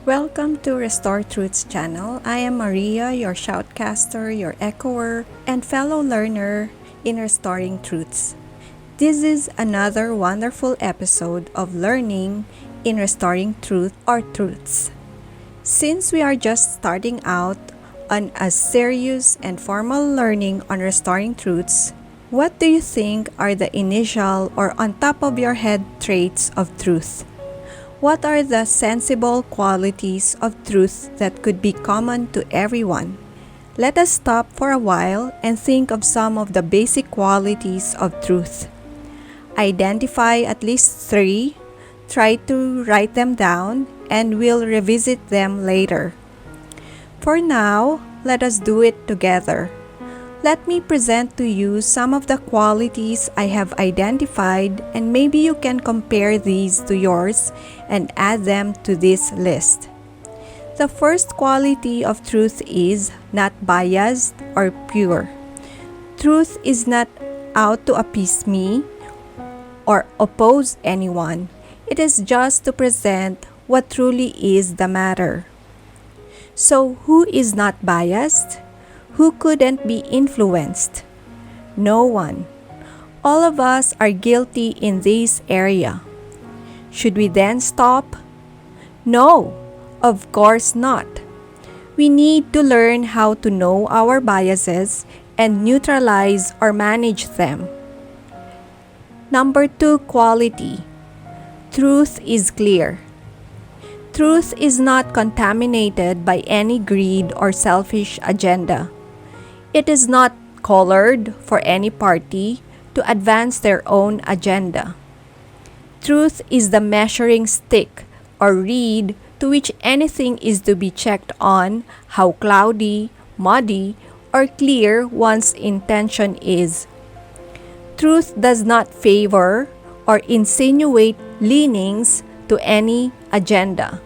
Welcome to Restore Truths channel. I am Maria, your shoutcaster, your echoer, and fellow learner in Restoring Truths. This is another wonderful episode of learning in Restoring Truth or Truths. Since we are just starting out on a serious and formal learning on Restoring Truths, what do you think are the initial or on top of your head traits of truth? What are the sensible qualities of truth that could be common to everyone? Let us stop for a while and think of some of the basic qualities of truth. Identify at least 3, try to write them down, and we'll revisit them later. For now, let us do it together. Let me present to you some of the qualities I have identified, and maybe you can compare these to yours and add them to this list. The first quality of truth is not biased or pure. Truth is not out to appease me or oppose anyone. It is just to present what truly is the matter. So, who is not biased? Who couldn't be influenced? No one. All of us are guilty in this area. Should we then stop? No, of course not. We need to learn how to know our biases and neutralize or manage them. Number 2 quality. Truth is clear. Truth is not contaminated by any greed or selfish agenda. It is not colored for any party to advance their own agenda. Truth is the measuring stick or reed to which anything is to be checked on how cloudy, muddy, or clear one's intention is. Truth does not favor or insinuate leanings to any agenda.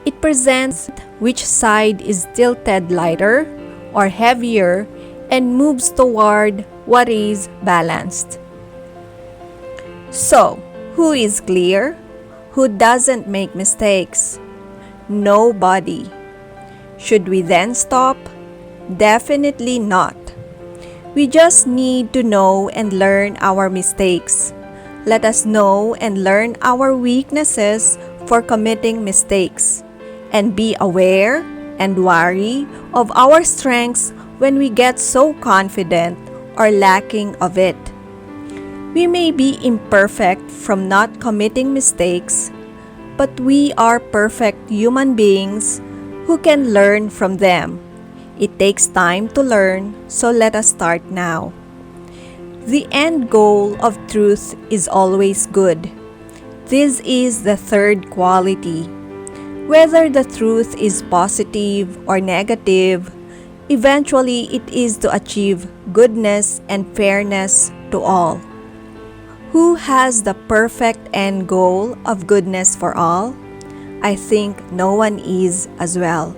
It presents which side is tilted lighter or heavier and moves toward what is balanced. So, who is clear? Who doesn't make mistakes? Nobody. Should we then stop? Definitely not. We just need to know and learn our mistakes. Let us know and learn our weaknesses for committing mistakes, and be aware and wary of our strengths when we get so confident or lacking of it. We may be imperfect from not committing mistakes, but we are perfect human beings who can learn from them. It takes time to learn, so let us start now. The end goal of truth is always good. This is the third quality. Whether the truth is positive or negative, eventually it is to achieve goodness and fairness to all. Who has the perfect end goal of goodness for all? I think no one is as well.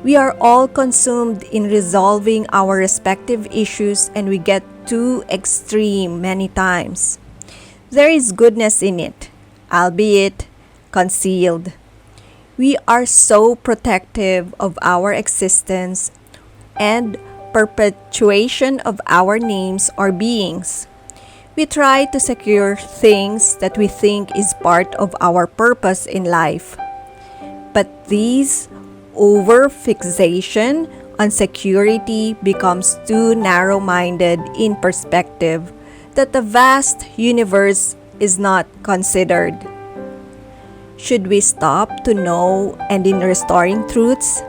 We are all consumed in resolving our respective issues, and we get too extreme many times. There is goodness in it, albeit concealed. We are so protective of our existence and perpetuation of our names or beings. We try to secure things that we think is part of our purpose in life. But this over-fixation on security becomes too narrow-minded in perspective that the vast universe is not considered. Should we stop to know and in restoring truths?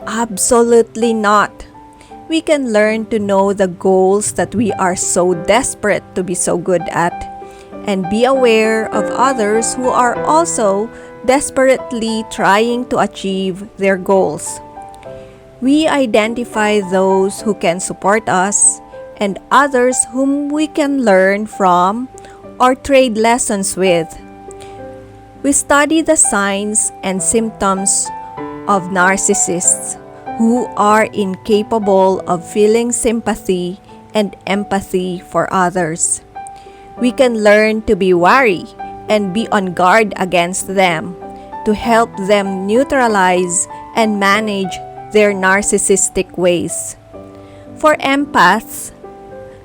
Absolutely not. We can learn to know the goals that we are so desperate to be so good at, and be aware of others who are also desperately trying to achieve their goals. We identify those who can support us and others whom we can learn from or trade lessons with. We study the signs and symptoms of narcissists who are incapable of feeling sympathy and empathy for others. We can learn to be wary and be on guard against them to help them neutralize and manage their narcissistic ways. For empaths,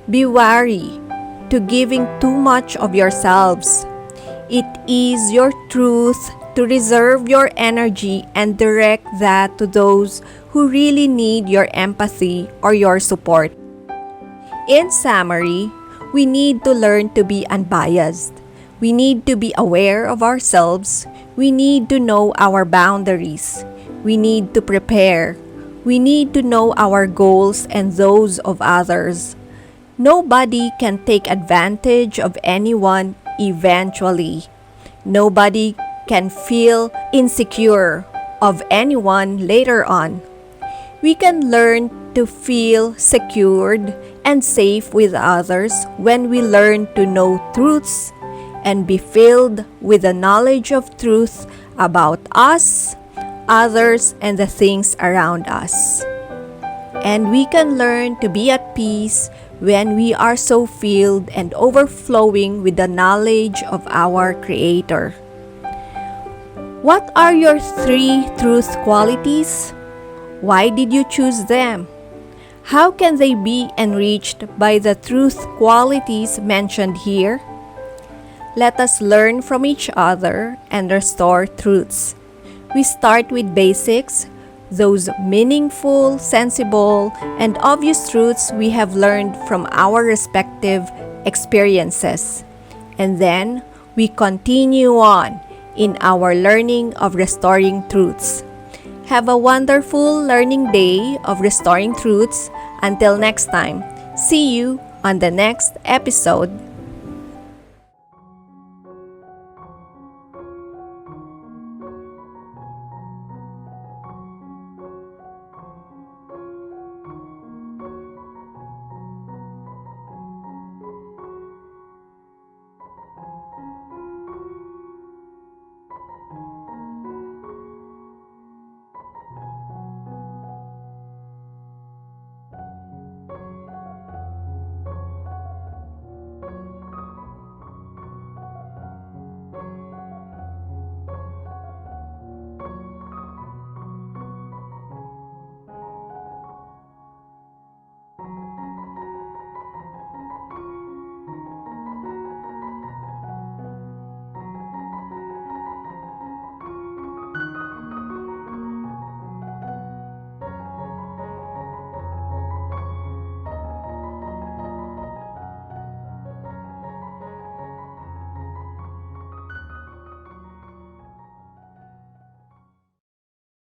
be wary to giving too much of yourselves. It is your truth to reserve your energy and direct that to those who really need your empathy or your support. In summary, we need to learn to be unbiased. We need to be aware of ourselves. We need to know our boundaries. We need to prepare. We need to know our goals and those of others. Nobody can take advantage of anyone eventually. Nobody can feel insecure of anyone later on. We can learn to feel secured and safe with others when we learn to know truths and be filled with the knowledge of truth about us, others, and the things around us. And we can learn to be at peace when we are so filled and overflowing with the knowledge of our Creator. What are your 3 truth qualities? Why did you choose them? How can they be enriched by the truth qualities mentioned here? Let us learn from each other and restore truths. We start with basics, those meaningful, sensible, and obvious truths we have learned from our respective experiences. And then we continue on in our learning of restoring truths. Have a wonderful learning day of restoring truths. Until next time, see you on the next episode.